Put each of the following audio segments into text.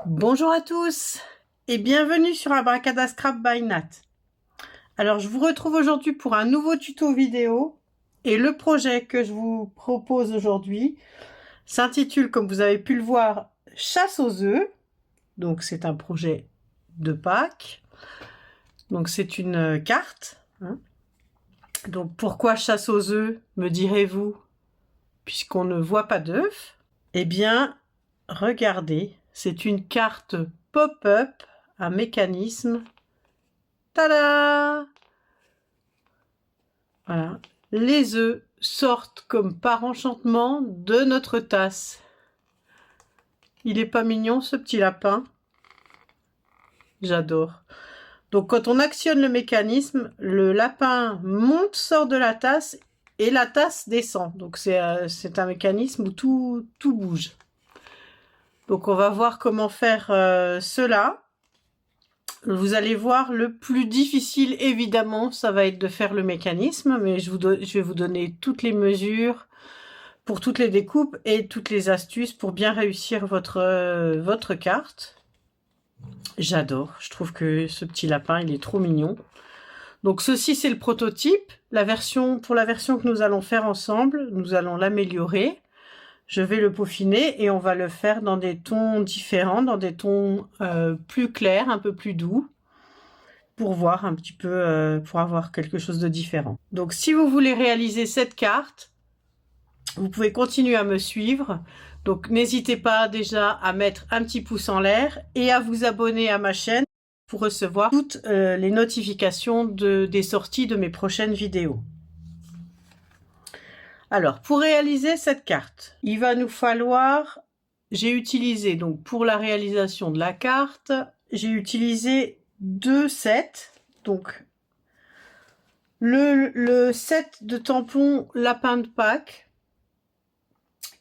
Bonjour à tous et bienvenue sur Abracada Scrap by Nat. Alors je vous retrouve aujourd'hui pour un nouveau tuto vidéo et le projet que je vous propose aujourd'hui s'intitule, comme vous avez pu le voir, Chasse aux œufs. Donc c'est un projet de Pâques. Donc c'est une carte. Donc pourquoi chasse aux œufs, me direz-vous, puisqu'on ne voit pas d'œufs? Eh bien, regardez, c'est une carte pop-up, un mécanisme. Tada! Voilà. Les œufs sortent comme par enchantement de notre tasse. Il est pas mignon ce petit lapin? J'adore. Donc quand on actionne le mécanisme, le lapin monte, sort de la tasse et la tasse descend. Donc c'est un mécanisme où tout bouge. Donc on va voir comment faire cela. Vous allez voir, le plus difficile, évidemment, ça va être de faire le mécanisme, mais je vais vous donner toutes les mesures pour toutes les découpes et toutes les astuces pour bien réussir votre carte. J'adore, je trouve que ce petit lapin, il est trop mignon. Donc ceci, c'est le prototype. Pour la version que nous allons faire ensemble, nous allons l'améliorer. Je vais le peaufiner et on va le faire dans des tons différents, dans des tons plus clairs, un peu plus doux, pour voir un petit peu, pour avoir quelque chose de différent. Donc si vous voulez réaliser cette carte, vous pouvez continuer à me suivre. Donc n'hésitez pas déjà à mettre un petit pouce en l'air et à vous abonner à ma chaîne pour recevoir toutes les notifications des sorties de mes prochaines vidéos. Alors, pour réaliser cette carte, il va nous falloir, j'ai utilisé, donc pour la réalisation de la carte, j'ai utilisé 2 sets. Donc, le set de tampons lapin de Pâques,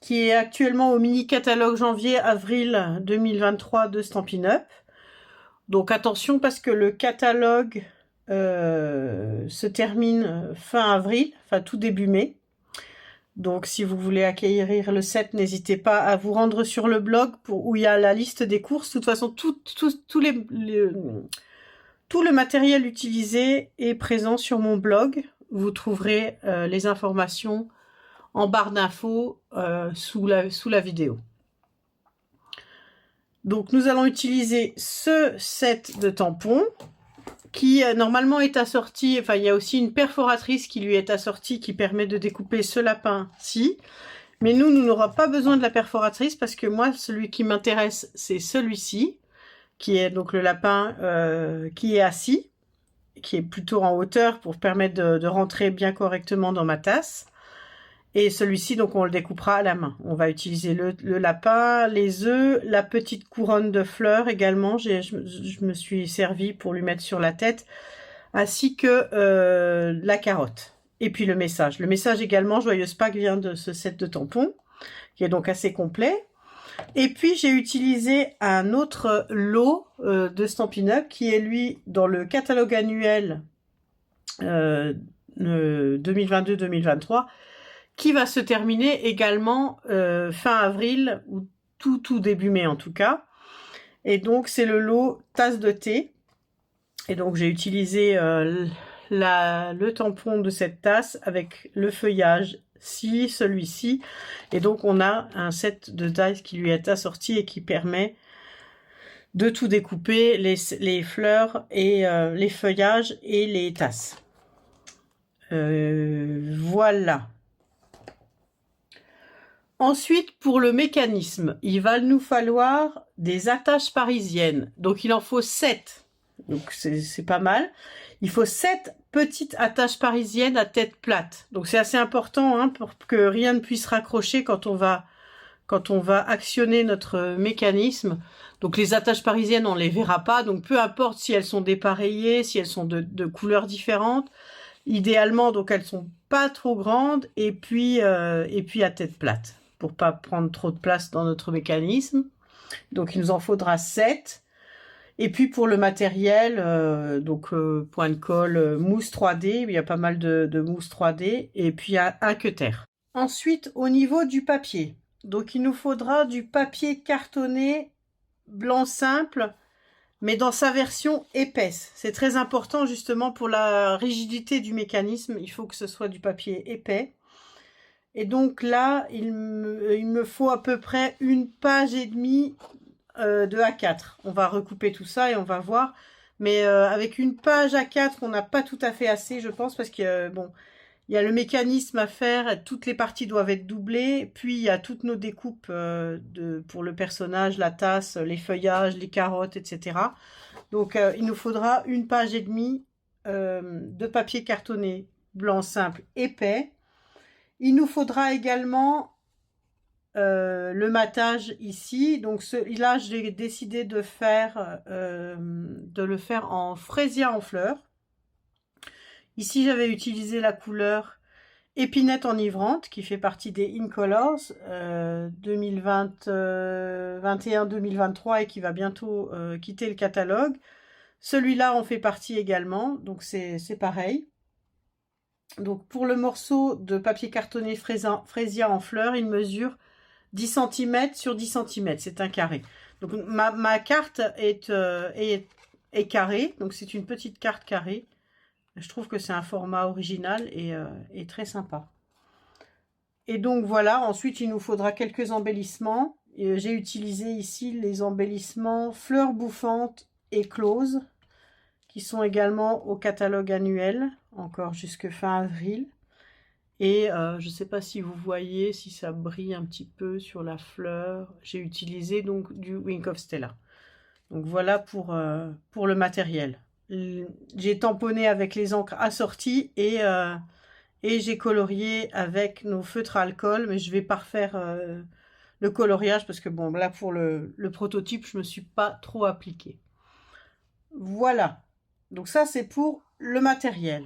qui est actuellement au mini catalogue janvier-avril 2023 de Stampin' Up. Donc attention parce que le catalogue se termine fin avril, enfin tout début mai. Donc si vous voulez acquérir le set, n'hésitez pas à vous rendre sur le blog où il y a la liste des courses. De toute façon, tout le matériel utilisé est présent sur mon blog. Vous trouverez les informations en barre d'infos sous la vidéo. Donc nous allons utiliser ce set de tampons qui normalement est assorti, enfin il y a aussi une perforatrice qui lui est assortie qui permet de découper ce lapin-ci. Mais nous n'aurons pas besoin de la perforatrice parce que moi, celui qui m'intéresse, c'est celui-ci, qui est donc le lapin qui est assis, qui est plutôt en hauteur pour permettre de rentrer bien correctement dans ma tasse. Et celui-ci, donc on le découpera à la main. On va utiliser le lapin, les œufs, la petite couronne de fleurs également. Je me suis servi pour lui mettre sur la tête, ainsi que la carotte. Et puis le message. Le message également, Joyeuse Pâques, vient de ce set de tampons, qui est donc assez complet. Et puis j'ai utilisé un autre lot de Stampin' Up, qui est lui dans le catalogue annuel 2022-2023, qui va se terminer également fin avril, ou tout début mai en tout cas. Et donc c'est le lot tasse de thé. Et donc j'ai utilisé le tampon de cette tasse avec le feuillage, celui-ci. Et donc on a un set de tasse qui lui est assorti et qui permet de tout découper, les fleurs et les feuillages et les tasses. Voilà. Ensuite, pour le mécanisme, il va nous falloir des attaches parisiennes. Donc, il en faut 7. Donc, c'est pas mal. Il faut 7 petites attaches parisiennes à tête plate. Donc, c'est assez important hein, pour que rien ne puisse raccrocher quand on va actionner notre mécanisme. Donc, les attaches parisiennes, on les verra pas. Donc, peu importe si elles sont dépareillées, si elles sont de couleurs différentes. Idéalement, donc, elles sont pas trop grandes et puis à tête plate, pour pas prendre trop de place dans notre mécanisme. Donc il nous en faudra 7. Et puis pour le matériel, point de colle, mousse 3D, il y a pas mal de mousse 3D, et puis un cutter. Ensuite, au niveau du papier, donc il nous faudra du papier cartonné blanc simple, mais dans sa version épaisse. C'est très important justement pour la rigidité du mécanisme. Il faut que ce soit du papier épais. Et donc là, il me faut à peu près 1 page et demie de A4. On va recouper tout ça et on va voir. Mais avec 1 page A4, on n'a pas tout à fait assez, je pense, parce que bon, il y a le mécanisme à faire, toutes les parties doivent être doublées, puis il y a toutes nos découpes pour le personnage, la tasse, les feuillages, les carottes, etc. Donc il nous faudra 1 page et demie de papier cartonné blanc simple épais. Il nous faudra également le matage ici. Donc là, j'ai décidé de le faire en fraisier en fleurs. Ici, j'avais utilisé la couleur Épinette enivrante, qui fait partie des Incolors 2021-2023 et qui va bientôt quitter le catalogue. Celui-là en fait partie également, donc c'est pareil. Donc pour le morceau de papier cartonné fraisia en fleurs, il mesure 10 cm sur 10 cm, c'est un carré. Donc ma carte est carrée, donc c'est une petite carte carrée. Je trouve que c'est un format original et très sympa. Et donc voilà, ensuite il nous faudra quelques embellissements. J'ai utilisé ici les embellissements fleurs bouffantes et closes, qui sont également au catalogue annuel, encore jusque fin avril. Et je ne sais pas si vous voyez, si ça brille un petit peu sur la fleur. J'ai utilisé donc du Wink of Stella. Donc voilà pour le matériel. J'ai tamponné avec les encres assorties et j'ai colorié avec nos feutres à alcool, mais je vais pas refaire le coloriage parce que bon, là pour le prototype, je me suis pas trop appliquée. Voilà. Donc ça, c'est pour le matériel.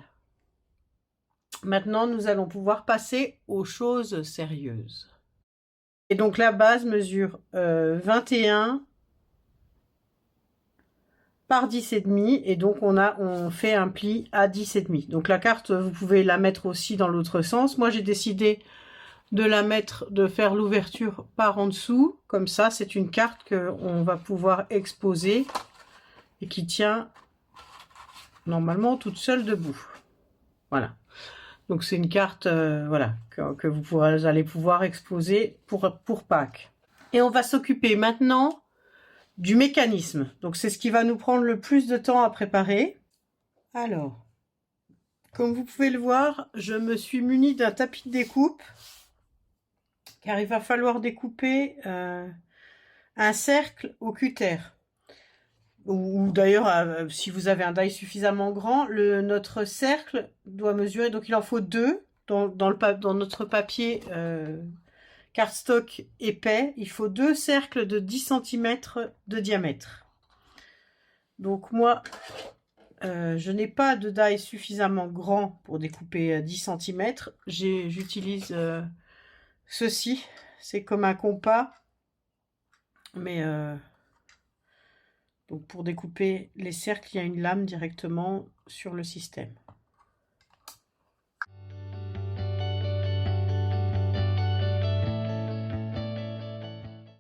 Maintenant, nous allons pouvoir passer aux choses sérieuses. Et donc la base mesure 21 par 10,5 et donc on fait un pli à 10,5. Donc la carte, vous pouvez la mettre aussi dans l'autre sens. Moi, j'ai décidé de faire l'ouverture par en dessous. Comme ça, c'est une carte qu'on va pouvoir exposer et qui tient normalement toute seule debout. Voilà. Donc c'est une carte voilà, que vous allez pouvoir exposer pour Pâques. Et on va s'occuper maintenant du mécanisme. Donc c'est ce qui va nous prendre le plus de temps à préparer. Alors, comme vous pouvez le voir, je me suis munie d'un tapis de découpe, car il va falloir découper un cercle au cutter. Ou d'ailleurs, si vous avez un die suffisamment grand, notre cercle doit mesurer, donc il en faut 2 dans notre papier cardstock épais. Il faut 2 cercles de 10 cm de diamètre. Donc moi, je n'ai pas de die suffisamment grand pour découper 10 cm. J'utilise ceci, c'est comme un compas, mais donc pour découper les cercles, il y a une lame directement sur le système.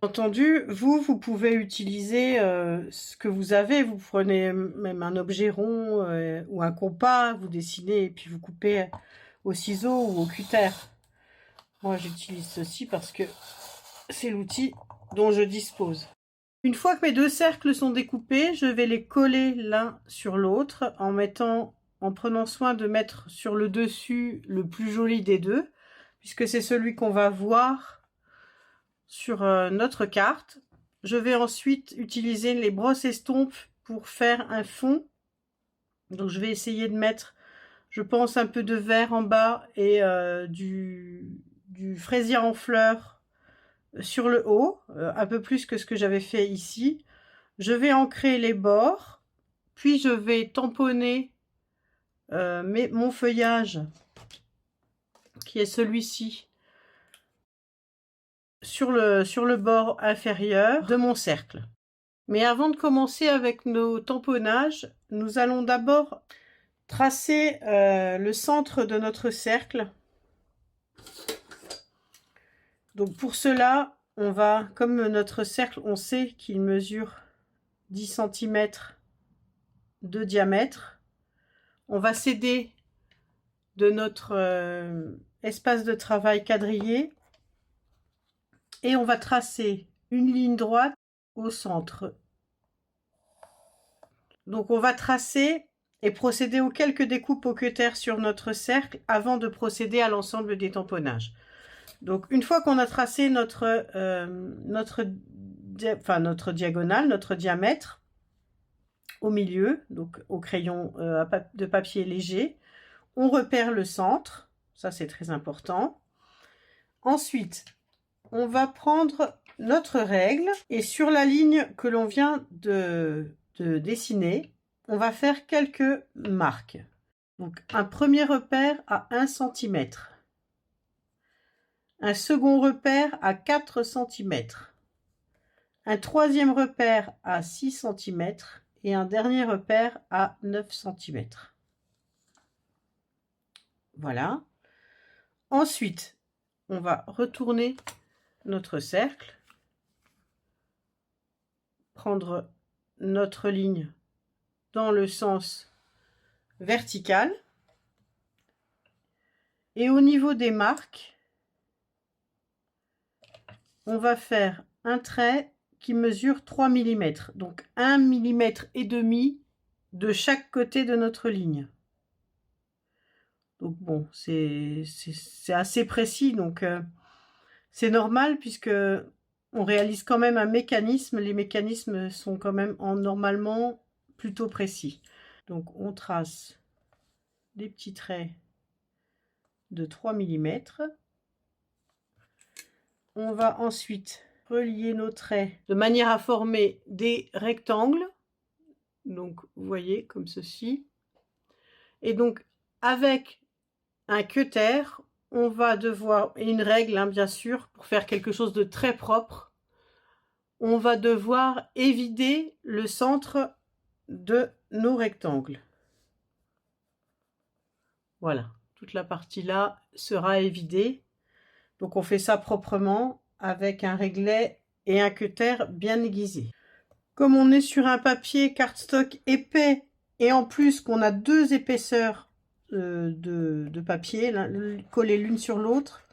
Entendu, vous pouvez utiliser ce que vous avez. Vous prenez même un objet rond ou un compas, vous dessinez et puis vous coupez au ciseau ou au cutter. Moi, j'utilise ceci parce que c'est l'outil dont je dispose. Une fois que mes 2 cercles sont découpés, je vais les coller l'un sur l'autre en prenant soin de mettre sur le dessus le plus joli des deux, puisque c'est celui qu'on va voir sur notre carte. Je vais ensuite utiliser les brosses estompes pour faire un fond. Donc je vais essayer de mettre, je pense, un peu de vert en bas et du fraisier en fleurs sur le haut, un peu plus que ce que j'avais fait ici. Je vais ancrer les bords, puis je vais tamponner mon feuillage, qui est celui-ci, sur le bord inférieur de mon cercle. Mais avant de commencer avec nos tamponnages, nous allons d'abord tracer le centre de notre cercle. Donc pour cela, on va, comme notre cercle, on sait qu'il mesure 10 cm de diamètre, on va s'aider de notre espace de travail quadrillé et on va tracer une ligne droite au centre. Donc on va tracer et procéder aux quelques découpes au cutter sur notre cercle avant de procéder à l'ensemble des tamponnages. Donc une fois qu'on a tracé notre diagonale, notre diamètre au milieu, donc au crayon de papier léger, on repère le centre, ça c'est très important. Ensuite, on va prendre notre règle et sur la ligne que l'on vient de dessiner, on va faire quelques marques. Donc un premier repère à 1 cm, un second repère à 4 cm, un troisième repère à 6 cm et un dernier repère à 9 cm. Voilà. Ensuite, on va retourner notre cercle, prendre notre ligne dans le sens vertical et au niveau des marques, on va faire un trait qui mesure 3 mm, donc 1,5 mm de chaque côté de notre ligne. Donc bon, c'est assez précis, donc c'est normal puisque on réalise quand même un mécanisme. Les mécanismes sont quand même normalement plutôt précis. Donc on trace des petits traits de 3 mm. On va ensuite relier nos traits de manière à former des rectangles. Donc vous voyez comme ceci. Et donc avec un cutter, on va devoir, et une règle hein, bien sûr, pour faire quelque chose de très propre, on va devoir évider le centre de nos rectangles. Voilà, toute la partie là sera évidée. Donc on fait ça proprement avec un réglet et un cutter bien aiguisé. Comme on est sur un papier cardstock épais et en plus qu'on a deux épaisseurs de papier collées l'une sur l'autre,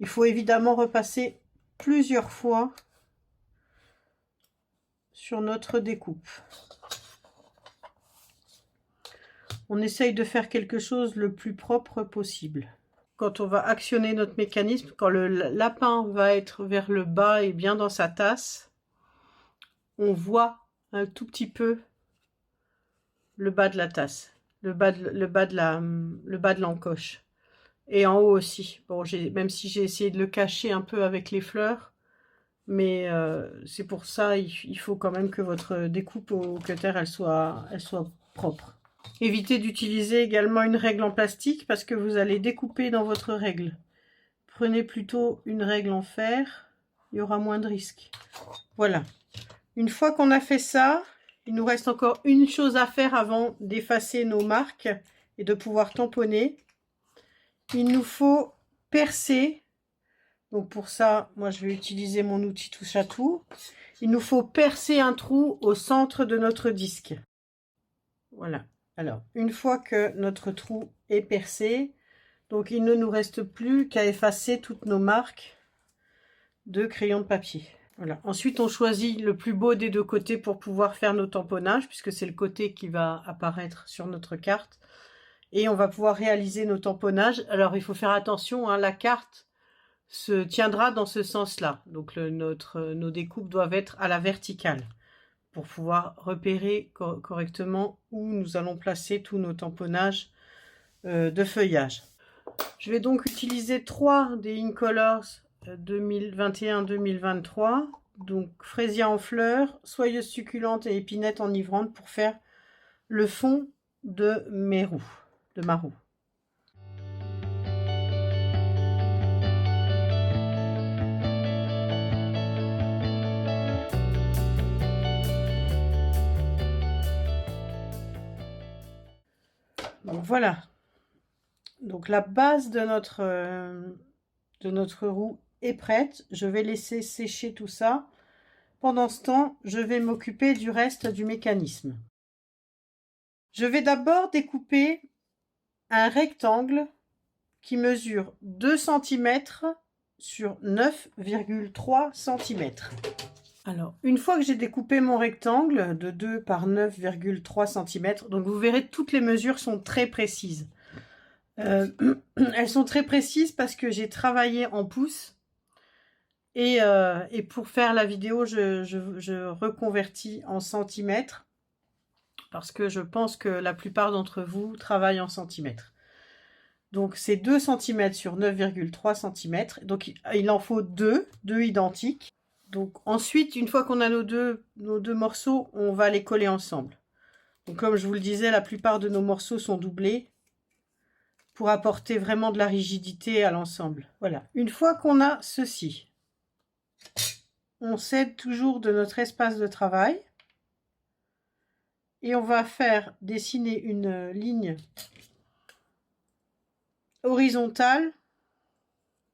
il faut évidemment repasser plusieurs fois sur notre découpe. On essaye de faire quelque chose le plus propre possible. Quand on va actionner notre mécanisme, quand le lapin va être vers le bas et bien dans sa tasse, on voit un tout petit peu le bas de la tasse, le bas de l'encoche. Et en haut aussi. Bon, même si j'ai essayé de le cacher un peu avec les fleurs, mais c'est pour ça, il faut quand même que votre découpe au cutter, elle soit propre. Évitez d'utiliser également une règle en plastique parce que vous allez découper dans votre règle. Prenez plutôt une règle en fer, il y aura moins de risques. Voilà. Une fois qu'on a fait ça, il nous reste encore une chose à faire avant d'effacer nos marques et de pouvoir tamponner. Il nous faut percer. Donc pour ça, moi je vais utiliser mon outil touche à tout. Il nous faut percer un trou au centre de notre disque. Voilà. Alors, une fois que notre trou est percé, donc il ne nous reste plus qu'à effacer toutes nos marques de crayon de papier. Voilà. Ensuite, on choisit le plus beau des deux côtés pour pouvoir faire nos tamponnages, puisque c'est le côté qui va apparaître sur notre carte. Et on va pouvoir réaliser nos tamponnages. Alors, il faut faire attention, hein, la carte se tiendra dans ce sens-là. Donc, nos découpes doivent être à la verticale pour pouvoir repérer correctement où nous allons placer tous nos tamponnages de feuillage. Je vais donc utiliser 3 des Incolors 2021-2023, donc fraisier en fleurs, soyeuse succulente et épinette enivrante pour faire le fond de mes roues, de ma roue. Donc voilà. Donc la base de notre roue est prête. Je vais laisser sécher tout ça. Pendant ce temps, je vais m'occuper du reste du mécanisme. Je vais d'abord découper un rectangle qui mesure 2 cm sur 9,3 cm. Alors, une fois que j'ai découpé mon rectangle de 2 par 9,3 cm, donc vous verrez, toutes les mesures sont très précises. Elles sont très précises parce que j'ai travaillé en pouces et pour faire la vidéo, je reconvertis en centimètres parce que je pense que la plupart d'entre vous travaillent en centimètres. Donc, c'est 2 cm sur 9,3 cm. Donc, il en faut deux identiques. Donc, ensuite, une fois qu'on a nos deux morceaux, on va les coller ensemble. Donc, comme je vous le disais, la plupart de nos morceaux sont doublés pour apporter vraiment de la rigidité à l'ensemble. Voilà. Une fois qu'on a ceci, on s'aide toujours de notre espace de travail et on va faire dessiner une ligne horizontale,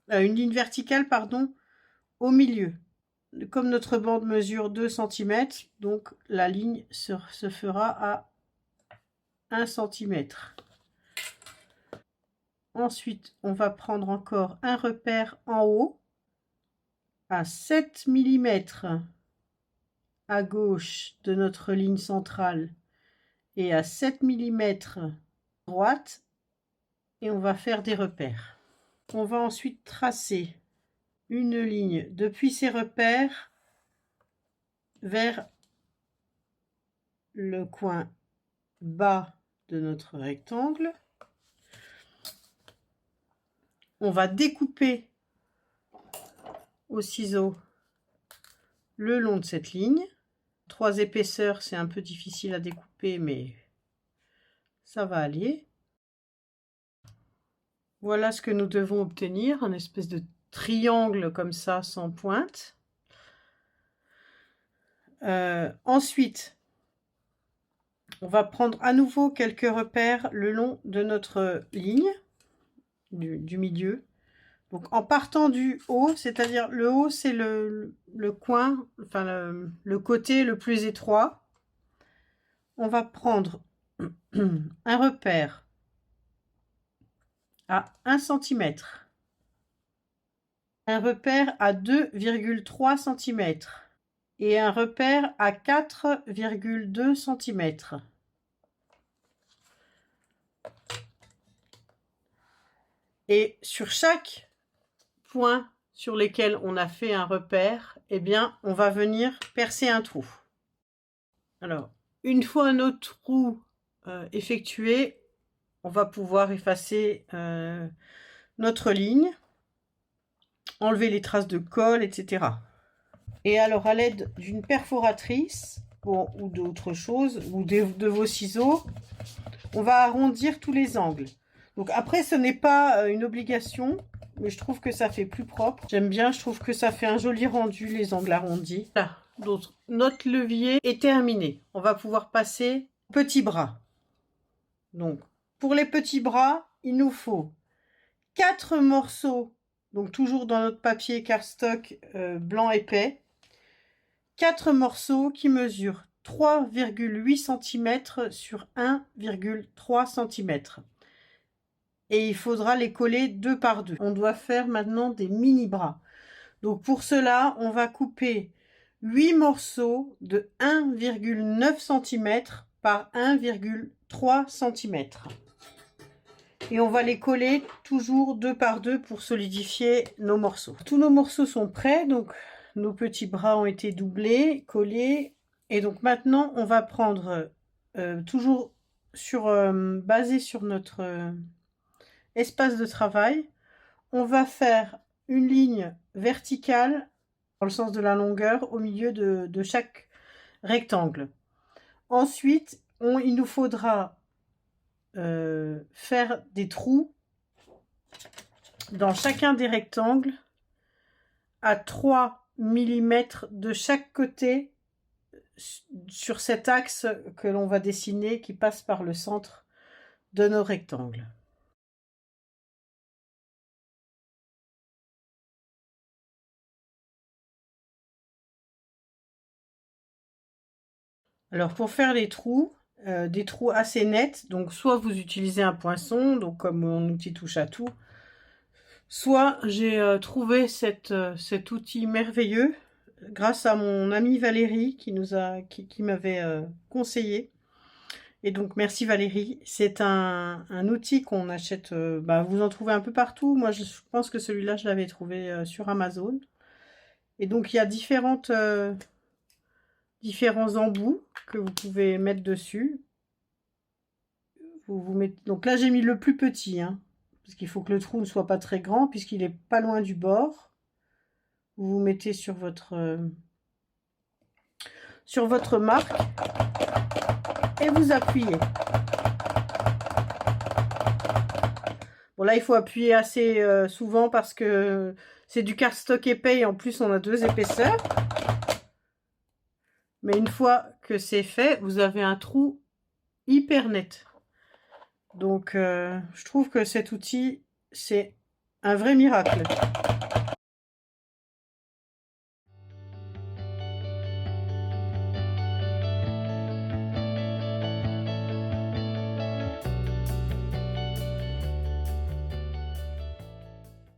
une ligne verticale, pardon, au milieu. Comme notre bande mesure 2 cm, donc la ligne se fera à 1 cm. Ensuite, on va prendre encore un repère en haut à 7 mm à gauche de notre ligne centrale et à 7 mm à droite, et on va faire des repères. On va ensuite tracer une ligne depuis ces repères vers le coin bas de notre rectangle. On va découper au ciseau le long de cette ligne. 3 épaisseurs, c'est un peu difficile à découper, mais ça va aller. Voilà ce que nous devons obtenir, un espèce de triangle comme ça, sans pointe. Ensuite, on va prendre à nouveau quelques repères le long de notre ligne du milieu. Donc en partant du haut, c'est-à-dire le haut, c'est le coin, enfin le côté le plus étroit. On va prendre un repère à 1 cm, un repère à 2,3 cm et un repère à 4,2 cm. Et sur chaque point sur lesquels on a fait un repère, eh bien, on va venir percer un trou. Alors, une fois notre trou effectué, on va pouvoir effacer notre ligne, enlever les traces de colle, etc. Et alors, à l'aide d'une perforatrice ou d'autre chose, ou de vos ciseaux, on va arrondir tous les angles. Donc après, ce n'est pas une obligation, mais je trouve que ça fait plus propre. J'aime bien, je trouve que ça fait un joli rendu, les angles arrondis. Voilà, donc notre levier est terminé. On va pouvoir passer aux petits bras. Donc, pour les petits bras, il nous faut 4 morceaux, donc toujours dans notre papier cardstock blanc épais, 4 morceaux qui mesurent 3,8 cm sur 1,3 cm. Et il faudra les coller 2 par 2. On doit faire maintenant des mini bras. Donc pour cela, on va couper 8 morceaux de 1,9 cm par 1,3 cm. Et on va les coller toujours 2 par 2 pour solidifier nos morceaux. Tous nos morceaux sont prêts, donc nos petits bras ont été doublés, collés. Et donc maintenant, on va prendre toujours basé sur notre espace de travail, on va faire une ligne verticale dans le sens de la longueur au milieu de chaque rectangle. Ensuite, il nous faudra faire des trous dans chacun des rectangles à 3 mm de chaque côté sur cet axe que l'on va dessiner qui passe par le centre de nos rectangles. Alors pour faire les trous, des trous assez nets, donc soit vous utilisez un poinçon, donc comme mon outil touche à tout, soit j'ai trouvé cet outil merveilleux grâce à mon amie Valérie qui m'avait conseillé. Et donc merci Valérie. C'est un outil qu'on achète, bah, vous en trouvez un peu partout. Moi je pense que celui-là je l'avais trouvé sur Amazon. Et donc il y a différents embouts que vous pouvez mettre dessus. Vous mettez... Donc là j'ai mis le plus petit, hein, parce qu'il faut que le trou ne soit pas très grand puisqu'il est pas loin du bord. Vous mettez sur votre marque et vous appuyez. Bon là il faut appuyer assez souvent parce que c'est du cardstock épais et en plus on a 2 épaisseurs. Mais une fois que c'est fait, vous avez un trou hyper net. Donc je trouve que cet outil c'est un vrai miracle.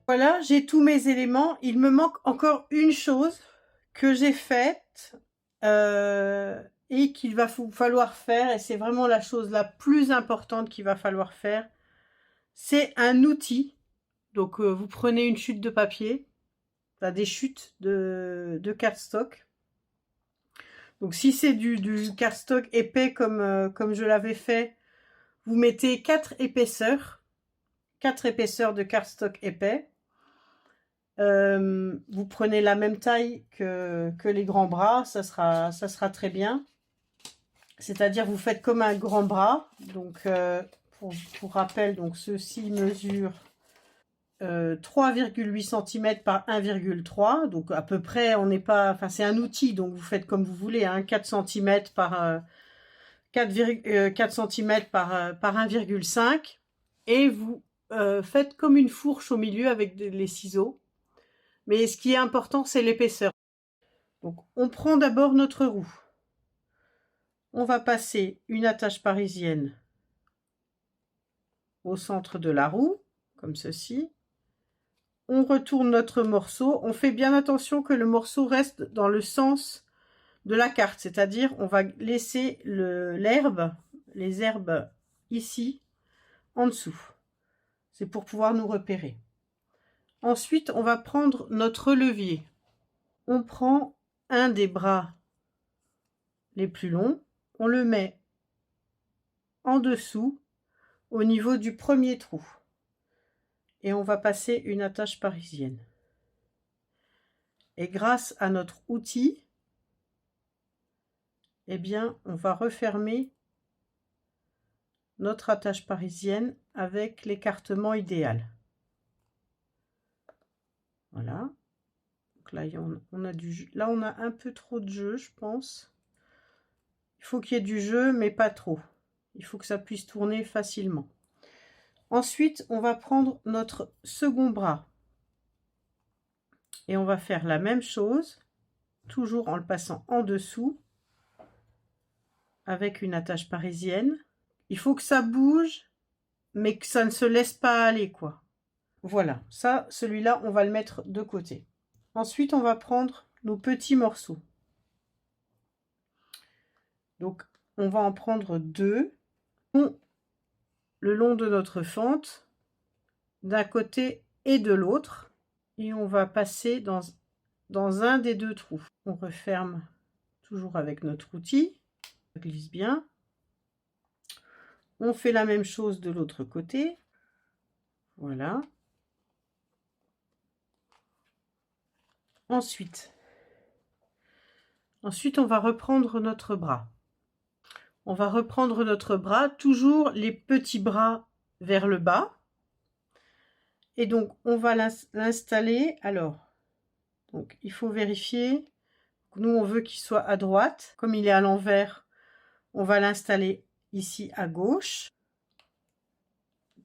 Voilà, j'ai tous mes éléments. Il me manque encore une chose que j'ai faite et qu'il va falloir faire. Et c'est vraiment la chose la plus importante qu'il va falloir faire. C'est un outil. Donc vous prenez une chute de papier, enfin, des chutes de cardstock. Donc si c'est du cardstock épais comme je l'avais fait, vous mettez 4 épaisseurs de cardstock épais. Vous prenez la même taille que les grands bras, ça sera très bien. C'est-à-dire vous faites comme un grand bras. Donc pour rappel, donc ceci mesure 3,8 cm par 1,3. Donc à peu près, on n'est pas. Enfin, c'est un outil, donc vous faites comme vous voulez, hein, 4 cm par 4 cm par 1,5. Et vous faites comme une fourche au milieu avec les ciseaux. Mais ce qui est important, c'est l'épaisseur. Donc, on prend d'abord notre roue. On va passer une attache parisienne au centre de la roue, comme ceci. On retourne notre morceau. On fait bien attention que le morceau reste dans le sens de la carte, c'est-à-dire on va laisser les herbes ici, en dessous. C'est pour pouvoir nous repérer. Ensuite, on va prendre notre levier. On prend un des bras les plus longs, on le met en dessous au niveau du premier trou et on va passer une attache parisienne. Et grâce à notre outil, eh bien, on va refermer notre attache parisienne avec l'écartement idéal. Voilà. Donc là, on a du jeu. Là, on a un peu trop de jeu, je pense. Il faut qu'il y ait du jeu, mais pas trop. Il faut que ça puisse tourner facilement. Ensuite, on va prendre notre second bras. Et on va faire la même chose, toujours en le passant en dessous, avec une attache parisienne. Il faut que ça bouge, mais que ça ne se laisse pas aller, quoi. Voilà, ça, celui-là, on va le mettre de côté. Ensuite, on va prendre nos petits morceaux. Donc, on va en prendre 2 le long de notre fente, d'un côté et de l'autre. Et on va passer dans un des 2 trous. On referme toujours avec notre outil. Ça glisse bien. On fait la même chose de l'autre côté. Voilà. Ensuite, on va reprendre notre bras. On va reprendre notre bras, toujours les petits bras vers le bas. Et donc, on va l'installer. Alors, donc, il faut vérifier. Nous, on veut qu'il soit à droite. Comme il est à l'envers, on va l'installer ici à gauche.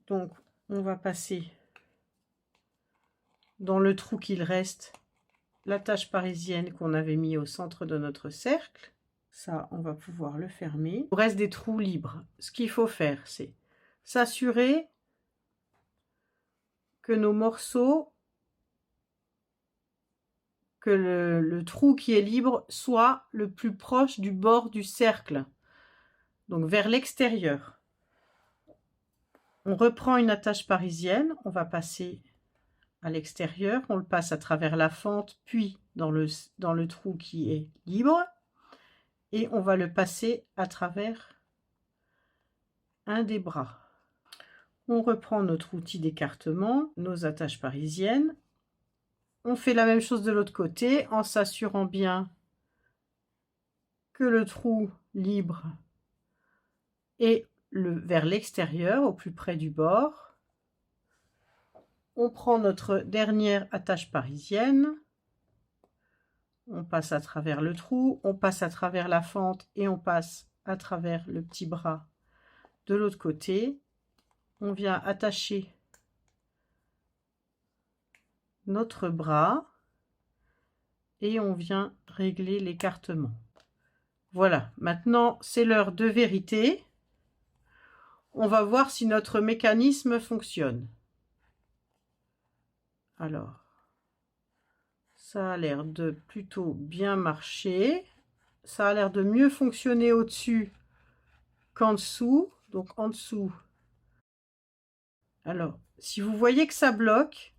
Donc, on va passer dans le trou qu'il reste l'attache parisienne qu'on avait mis au centre de notre cercle. Ça, on va pouvoir le fermer. Il reste des trous libres. Ce qu'il faut faire, c'est s'assurer que nos morceaux, que le trou qui est libre soit le plus proche du bord du cercle, donc vers l'extérieur. On reprend une attache parisienne, on va passer à l'extérieur, on le passe à travers la fente, puis dans le trou qui est libre, et on va le passer à travers un des bras. On reprend notre outil d'écartement, nos attaches parisiennes. On fait la même chose de l'autre côté en s'assurant bien que le trou libre est vers l'extérieur, au plus près du bord. On prend notre dernière attache parisienne. On passe à travers le trou, on passe à travers la fente et on passe à travers le petit bras de l'autre côté. On vient attacher notre bras et on vient régler l'écartement. Voilà, maintenant c'est l'heure de vérité. On va voir si notre mécanisme fonctionne. Alors, ça a l'air de plutôt bien marcher. Ça a l'air de mieux fonctionner au-dessus qu'en dessous. Donc en dessous. Alors, si vous voyez que ça bloque,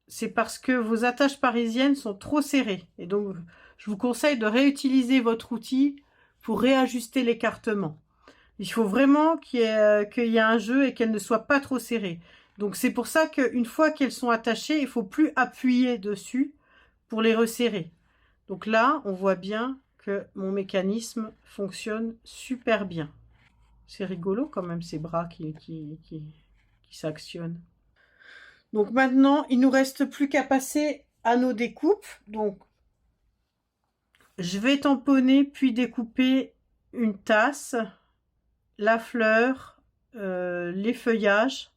c'est parce que vos attaches parisiennes sont trop serrées. Et donc, je vous conseille de réutiliser votre outil pour réajuster l'écartement. Il faut vraiment qu'il y ait un jeu et qu'elles ne soient pas trop serrées. Donc, c'est pour ça qu'une fois qu'elles sont attachées, il ne faut plus appuyer dessus pour les resserrer. Donc là, on voit bien que mon mécanisme fonctionne super bien. C'est rigolo quand même, ces bras qui s'actionnent. Donc maintenant, il ne nous reste plus qu'à passer à nos découpes. Donc, je vais tamponner puis découper une tasse, la fleur, les feuillages,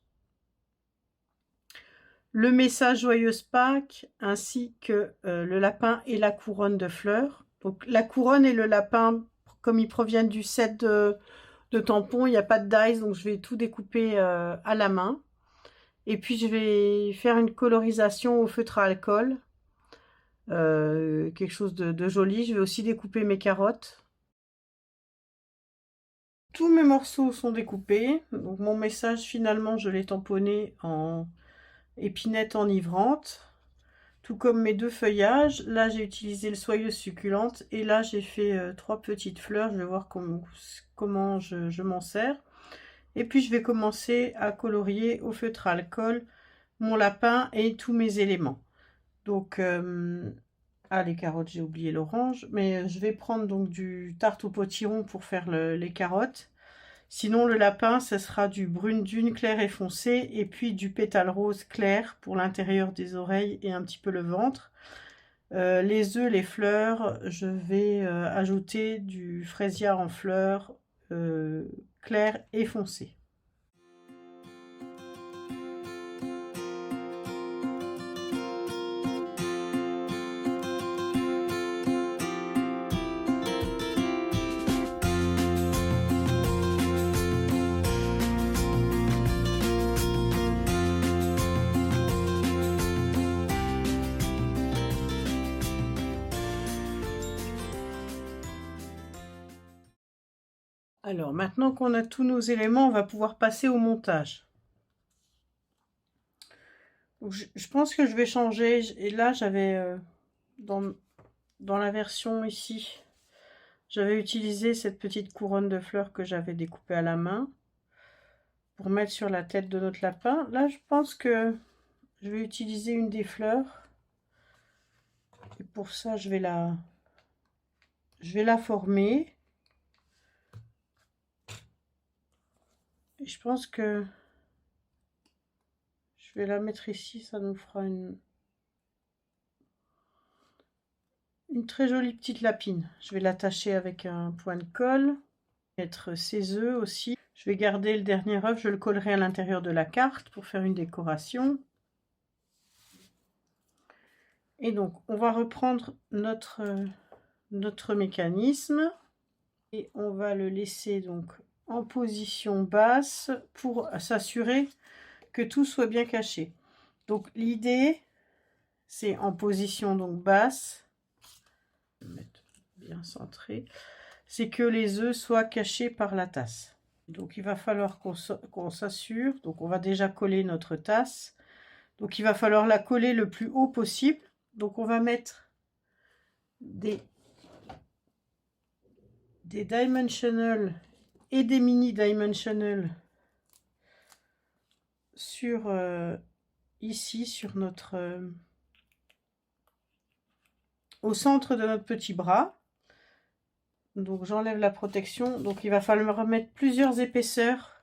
le message Joyeuse Pâques, ainsi que le lapin et la couronne de fleurs. Donc la couronne et le lapin, comme ils proviennent du set de tampons, il n'y a pas de dies, donc je vais tout découper à la main. Et puis je vais faire une colorisation au feutre à alcool, quelque chose de joli. Je vais aussi découper mes carottes. Tous mes morceaux sont découpés. Donc mon message, finalement, je l'ai tamponné en épinette enivrante. Tout comme mes deux feuillages. Là, j'ai utilisé le soyeuse succulente. Et là, j'ai fait 3 petites fleurs. Je vais voir comment je m'en sers. Et puis, je vais commencer à colorier au feutre à alcool mon lapin et tous mes éléments. Donc, les carottes, j'ai oublié l'orange. Mais je vais prendre donc du tarte au potiron pour faire les carottes. Sinon, le lapin, ce sera du brune dune clair et foncé et puis du pétale rose clair pour l'intérieur des oreilles et un petit peu le ventre. Les œufs, les fleurs, je vais ajouter du fraisier en fleurs clair et foncé. Alors, maintenant qu'on a tous nos éléments, on va pouvoir passer au montage. Donc, je pense que je vais changer. Et là, j'avais, dans la version ici, j'avais utilisé cette petite couronne de fleurs que j'avais découpée à la main pour mettre sur la tête de notre lapin. Là, je pense que je vais utiliser une des fleurs. Et pour ça, je vais la former. Et je pense que je vais la mettre ici, ça nous fera une très jolie petite lapine. Je vais l'attacher avec un point de colle, mettre ses œufs aussi. Je vais garder le dernier œuf, je le collerai à l'intérieur de la carte pour faire une décoration. Et donc, on va reprendre notre notre mécanisme et on va le laisser donc en position basse pour s'assurer que tout soit bien caché. Donc l'idée, c'est en position donc basse, je vais mettre bien centré, c'est que les œufs soient cachés par la tasse. Donc il va falloir qu'on s'assure, donc on va déjà coller notre tasse, donc il va falloir la coller le plus haut possible. Donc on va mettre des dimensional et des mini dimensional sur ici sur notre au centre de notre petit bras. Donc j'enlève la protection, donc il va falloir mettre plusieurs épaisseurs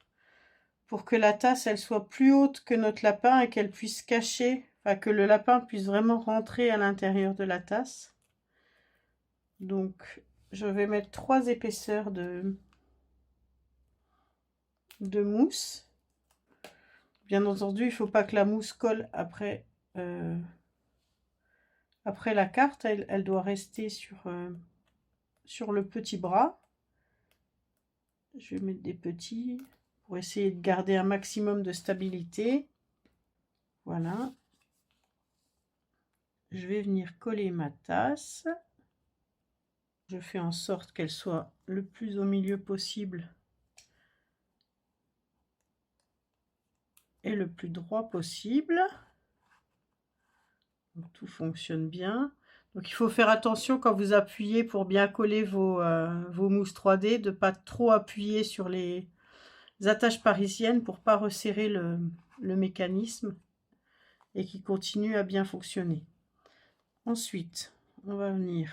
pour que la tasse elle soit plus haute que notre lapin et qu'elle puisse cacher, enfin que le lapin puisse vraiment rentrer à l'intérieur de la tasse. Donc je vais mettre 3 épaisseurs de mousse. Bien entendu, il ne faut pas que la mousse colle après, après la carte, elle doit rester sur le petit bras. Je vais mettre des petits pour essayer de garder un maximum de stabilité. Voilà. Je vais venir coller ma tasse. Je fais en sorte qu'elle soit le plus au milieu possible et le plus droit possible. Donc, tout fonctionne bien. Donc il faut faire attention quand vous appuyez pour bien coller vos mousses 3D, de ne pas trop appuyer sur les attaches parisiennes pour ne pas resserrer le mécanisme et qu'il continue à bien fonctionner. Ensuite, on va venir,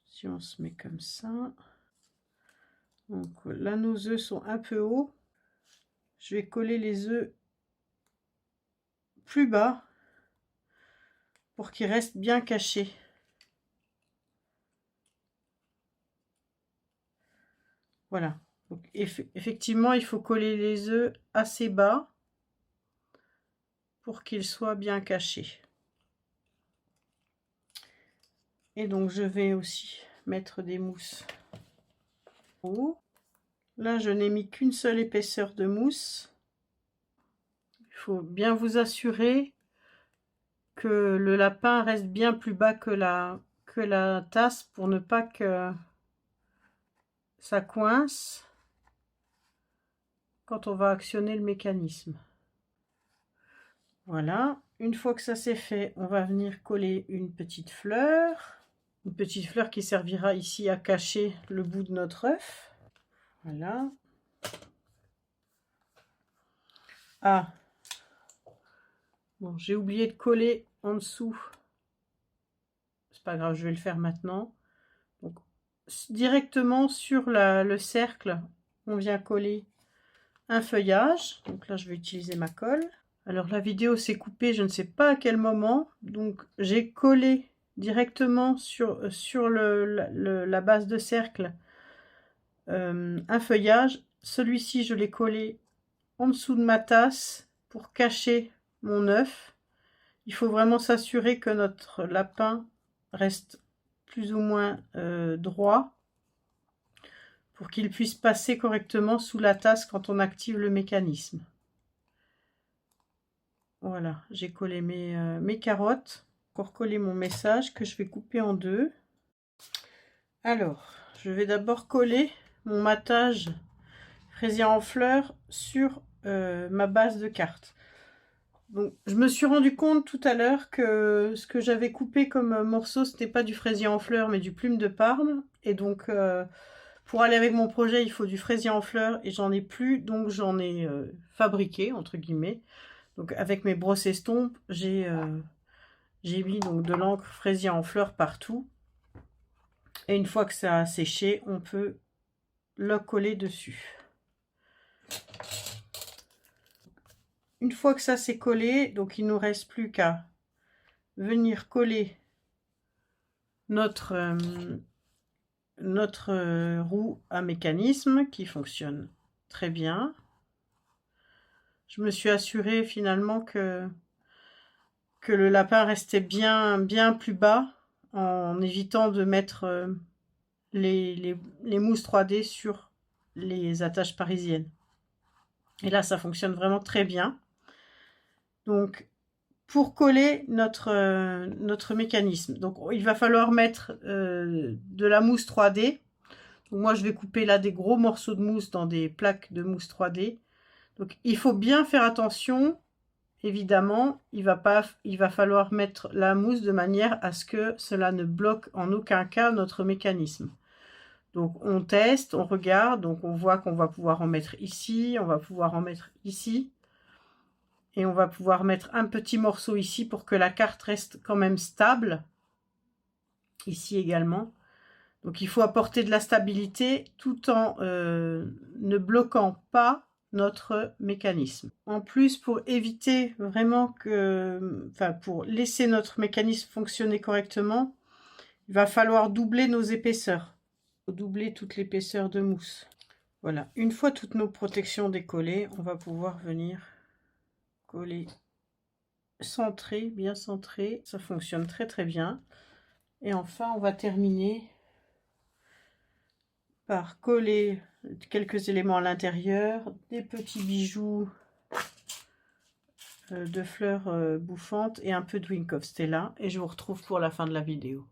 si on se met comme ça, donc là nos œufs sont un peu hauts, je vais coller les œufs plus bas pour qu'ils restent bien cachés. Voilà, donc effectivement il faut coller les œufs assez bas pour qu'ils soient bien cachés. Et donc je vais aussi mettre des mousses. Là je n'ai mis qu'une seule épaisseur de mousse. Il faut bien vous assurer que le lapin reste bien plus bas que la tasse pour ne pas que ça coince quand on va actionner le mécanisme. Voilà, une fois que ça c'est fait, on va venir coller une petite fleur qui servira ici à cacher le bout de notre œuf. Voilà. Ah, bon, j'ai oublié de coller en dessous. C'est pas grave, je vais le faire maintenant. Donc, directement sur le cercle, on vient coller un feuillage. Donc là, je vais utiliser ma colle. Alors la vidéo s'est coupée, je ne sais pas à quel moment. Donc j'ai collé directement sur la base de cercle un feuillage. Celui-ci, je l'ai collé en dessous de ma tasse pour cacher mon œuf. Il faut vraiment s'assurer que notre lapin reste plus ou moins droit pour qu'il puisse passer correctement sous la tasse quand on active le mécanisme. Voilà, j'ai collé mes carottes, encore collé mon message que je vais couper en deux. Alors, je vais d'abord coller mon matage fraisier en fleurs sur ma base de carte. Donc, je me suis rendu compte tout à l'heure que ce que j'avais coupé comme morceau, ce n'était pas du fraisier en fleurs, mais du plume de Parme. Et donc, pour aller avec mon projet, il faut du fraisier en fleurs et j'en ai plus, donc j'en ai fabriqué, entre guillemets. Donc, avec mes brosses estompes, j'ai mis donc de l'encre fraisier en fleurs partout. Et une fois que ça a séché, on peut le coller dessus. Une fois que ça s'est collé, donc il ne nous reste plus qu'à venir coller notre roue à mécanisme qui fonctionne très bien. Je me suis assurée finalement que le lapin restait bien plus bas en évitant de mettre les mousses 3D sur les attaches parisiennes. Et là, ça fonctionne vraiment très bien. Donc, pour coller notre mécanisme, donc il va falloir mettre de la mousse 3D. Donc, moi, je vais couper là des gros morceaux de mousse dans des plaques de mousse 3D. Donc, il faut bien faire attention. Évidemment, il va falloir mettre la mousse de manière à ce que cela ne bloque en aucun cas notre mécanisme. Donc, on teste, on regarde, donc on voit qu'on va pouvoir en mettre ici, on va pouvoir en mettre ici. Et on va pouvoir mettre un petit morceau ici pour que la carte reste quand même stable. Ici également. Donc, il faut apporter de la stabilité tout en ne bloquant pas notre mécanisme. En plus, pour éviter vraiment que, enfin, pour laisser notre mécanisme fonctionner correctement, il va falloir doubler nos épaisseurs. Il faut doubler toute l'épaisseur de mousse. Voilà, une fois toutes nos protections décollées, on va pouvoir venir coller centré, bien centré. Ça fonctionne très très bien. Et enfin, on va terminer par coller quelques éléments à l'intérieur, des petits bijoux de fleurs bouffantes et un peu de Wink of Stella. Et je vous retrouve pour la fin de la vidéo.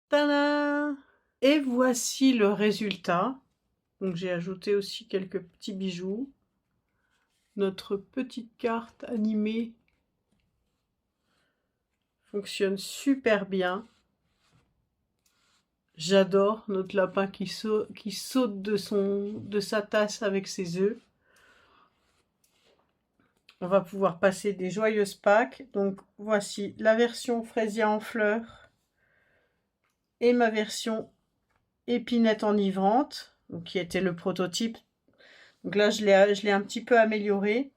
Tadam! Et voici le résultat. Donc j'ai ajouté aussi quelques petits bijoux. Notre petite carte animée fonctionne super bien. J'adore notre lapin qui saute de sa tasse avec ses œufs. On va pouvoir passer des joyeuses Pâques. Donc voici la version fraisier en fleurs et ma version épinette enivrante, donc qui était le prototype. Donc là, je l'ai un petit peu amélioré.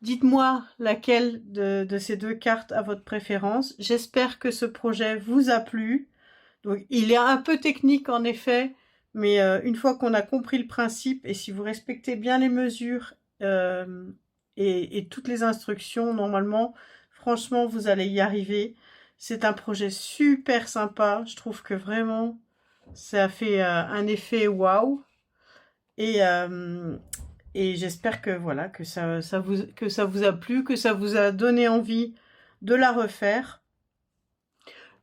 Dites-moi laquelle de ces deux cartes a votre préférence. J'espère que ce projet vous a plu. Donc, il est un peu technique en effet, mais une fois qu'on a compris le principe, et si vous respectez bien les mesures et toutes les instructions, normalement, franchement, vous allez y arriver. C'est un projet super sympa. Je trouve que vraiment, ça fait un effet waouh. Et j'espère que voilà, que ça vous a plu, que ça vous a donné envie de la refaire.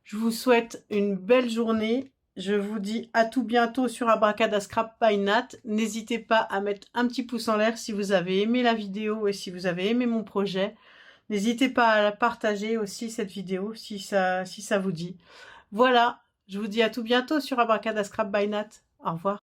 Je vous souhaite une belle journée. Je vous dis à tout bientôt sur Abracadascrap by Nat. N'hésitez pas à mettre un petit pouce en l'air si vous avez aimé la vidéo et si vous avez aimé mon projet. N'hésitez pas à la partager aussi cette vidéo si ça vous dit. Voilà, je vous dis à tout bientôt sur Abracadascrap by Nat. Au revoir.